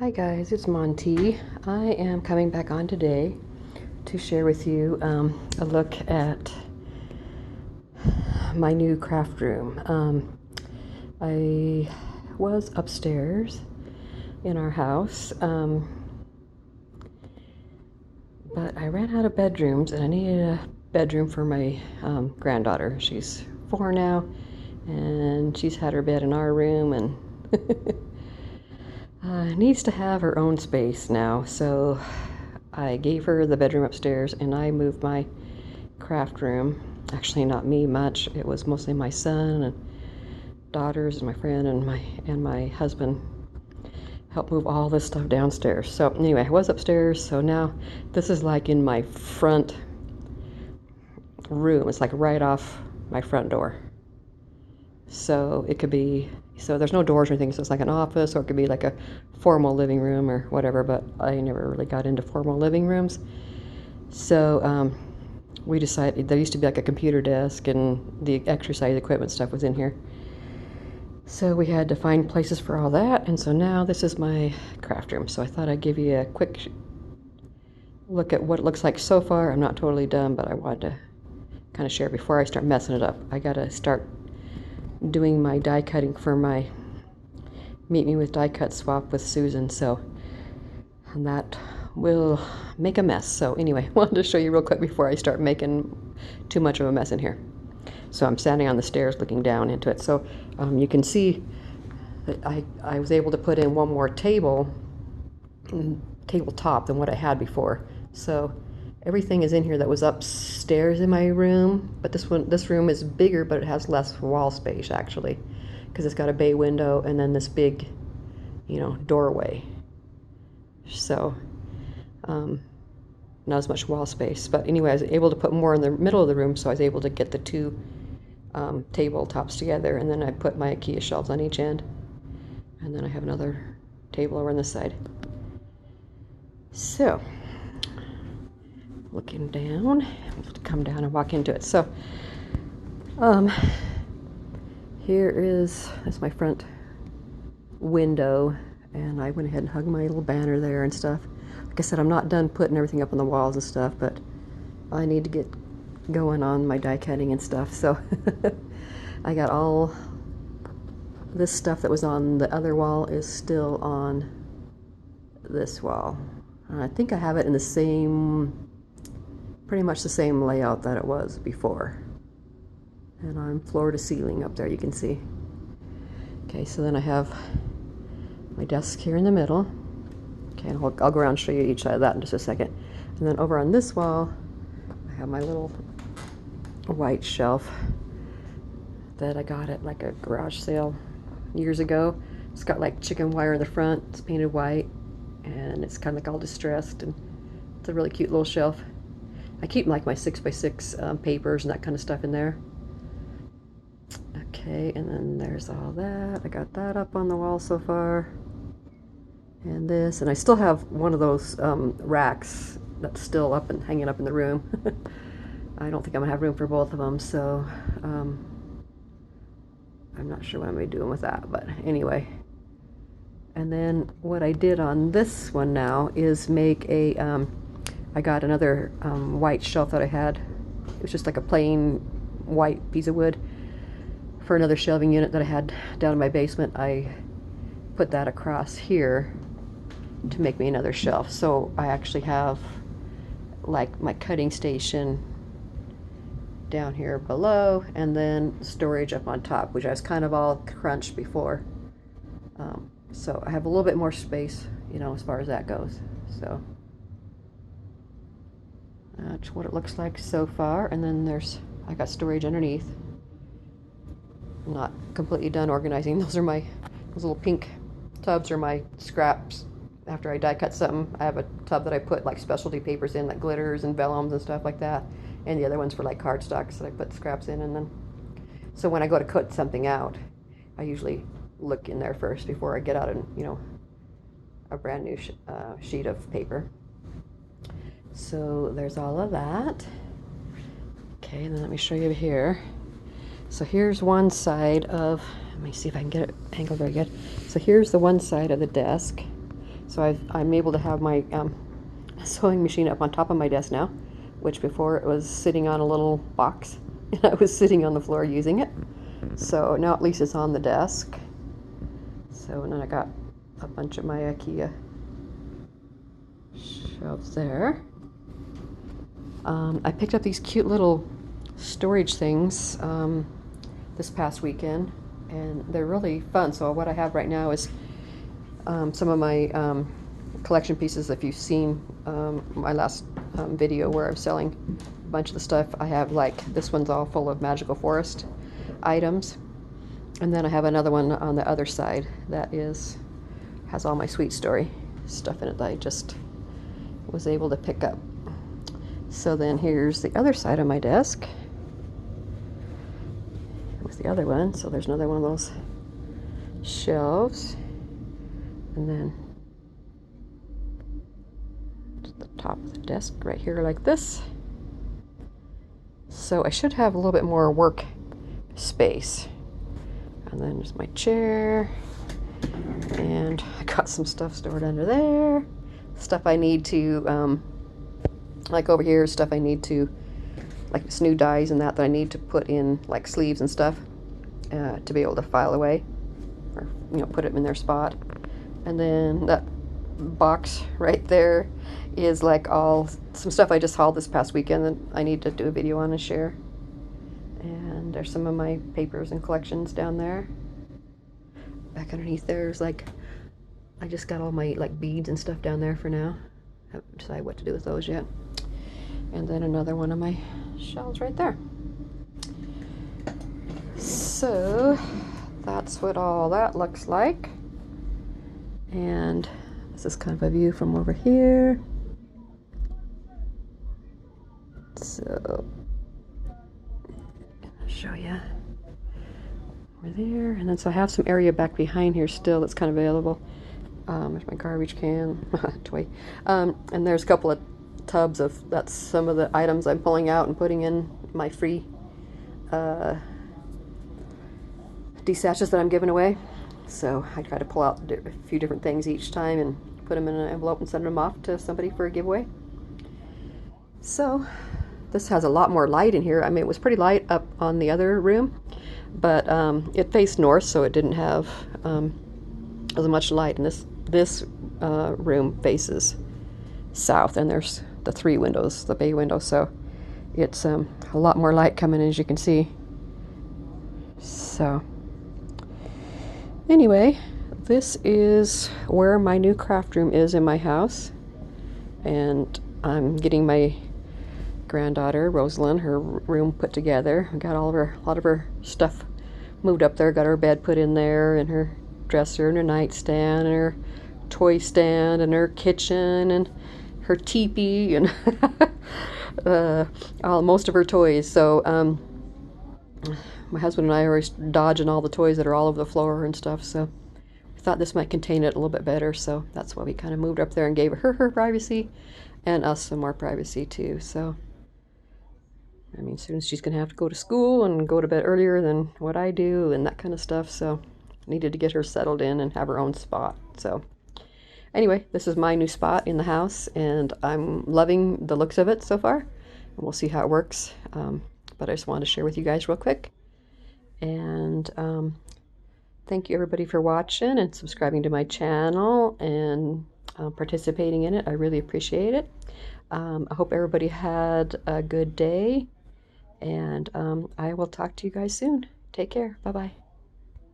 Hi guys, it's Monty. I am coming back on today to share with you a look at my new craft room. I was upstairs in our house, but I ran out of bedrooms and I needed a bedroom for my granddaughter. She's 4 now and she's had her bed in our room and needs to have her own space now, so I gave her the bedroom upstairs and I moved my craft room. Actually, not me much. It was mostly my son and daughters and my friend and my husband helped move all this stuff downstairs. So anyway, I was upstairs, so now this is like in my front room. It's like right off my front door. So it could be, so there's no doors or anything, so it's like an office, or it could be like a formal living room or whatever, but I never really got into formal living rooms. So we decided, there used to be like a computer desk and the exercise equipment stuff was in here. So we had to find places for all that, and so now this is my craft room. So I thought I'd give you a quick look at what it looks like so far. I'm not totally done, but I wanted to kind of share before I start messing it up. I gotta start doing my die cutting for my Meet Me with Die Cut swap with Susan, so and that will make a mess. So anyway, I wanted to show you real quick before I start making too much of a mess in here. So I'm standing on the stairs looking down into it. So you can see that I was able to put in one more tabletop than what I had before. So everything is in here that was upstairs in my room, but this room is bigger, but it has less wall space actually, because it's got a bay window and then this big, doorway. So not as much wall space, but anyway, I was able to put more in the middle of the room, so I was able to get the two tabletops together, and then I put my IKEA shelves on each end, and then I have another table over on this side. So looking down, I'll have to come down and walk into it. So that's my front window, and I went ahead and hung my little banner there and stuff. Like I said, I'm not done putting everything up on the walls and stuff, but I need to get going on my die cutting and stuff. So I got all this stuff that was on the other wall is still on this wall. I think I have it in the same, pretty much the same layout that it was before. And I'm floor to ceiling up there, you can see. Okay, so then I have my desk here in the middle. Okay, and I'll go around and show you each side of that in just a second. And then over on this wall, I have my little white shelf that I got at like a garage sale years ago. It's got like chicken wire in the front, it's painted white, and it's kind of like all distressed, and it's a really cute little shelf. I keep like my 6x6 papers and that kind of stuff in there. Okay, and then there's all that. I got that up on the wall so far. And this, and I still have one of those racks that's still up and hanging up in the room. I don't think I'm gonna have room for both of them, so I'm not sure what I'm gonna be doing with that, but anyway. And then what I did on this one now is make a, I got another white shelf that I had. It was just like a plain white piece of wood for another shelving unit that I had down in my basement. I put that across here to make me another shelf. So I actually have like my cutting station down here below, and then storage up on top, which I was kind of all crunched before. So I have a little bit more space, as far as that goes. So that's what it looks like so far. And then I got storage underneath. I'm not completely done organizing. Those little pink tubs are my scraps. After I die cut something, I have a tub that I put like specialty papers in, like glitters and vellums and stuff like that. And the other one's for like cardstocks that I put scraps in. And then, so when I go to cut something out, I usually look in there first before I get out a brand new sheet of paper. So there's all of that. Okay, and then let me show you here. So here's one side of, let me see if I can get it angled very good. So here's the one side of the desk. So I'm able to have my sewing machine up on top of my desk now, which before it was sitting on a little box and I was sitting on the floor using it. So now at least it's on the desk. So and then I got a bunch of my IKEA shelves there. I picked up these cute little storage things this past weekend, and they're really fun. So what I have right now is some of my collection pieces. If you've seen my last video where I'm selling a bunch of the stuff, I have like this one's all full of Magical Forest items, and then I have another one on the other side that has all my Sweet Story stuff in it that I just was able to pick up. So then here's the other side of my desk with the other one. So there's another one of those shelves, and then to the top of the desk right here like this. So I should have a little bit more work space. And then there's my chair, and I got some stuff stored under there. Stuff I need to like over here, stuff I need to, like this new dies and that I need to put in like sleeves and stuff to be able to file away, or put them in their spot. And then that box right there is like some stuff I just hauled this past weekend that I need to do a video on and share. And there's some of my papers and collections down there. Back underneath there's like, I just got all my like beads and stuff down there for now. I haven't decided what to do with those yet. And then another one of my shelves right there. So that's what all that looks like. And this is kind of a view from over here. So I'll show you over there. And then so I have some area back behind here still that's kind of available. There's my garbage can, toy. And there's a couple of tubs that's some of the items I'm pulling out and putting in my free desatches that I'm giving away. So I try to pull out a few different things each time and put them in an envelope and send them off to somebody for a giveaway. So this has a lot more light in here. I mean, it was pretty light up on the other room, but it faced north, so it didn't have as much light. And this room faces south, and there's the 3 windows, the bay window, so it's a lot more light coming in, as you can see. So anyway, this is where my new craft room is in my house, and I'm getting my granddaughter Rosalind her room put together. I got a lot of her stuff moved up there. Got her bed put in there, and her dresser, and her nightstand, and her toy stand, and her kitchen, and her teepee, and most of her toys. So my husband and I are always dodging all the toys that are all over the floor and stuff, so we thought this might contain it a little bit better, so that's why we kind of moved up there and gave her privacy and us some more privacy too. So I mean, soon she's gonna have to go to school and go to bed earlier than what I do and that kind of stuff, so I needed to get her settled in and have her own spot. So anyway, this is my new spot in the house, and I'm loving the looks of it so far. And we'll see how it works. But I just wanted to share with you guys real quick. And thank you everybody for watching and subscribing to my channel and participating in it. I really appreciate it. I hope everybody had a good day, and I will talk to you guys soon. Take care. Bye-bye.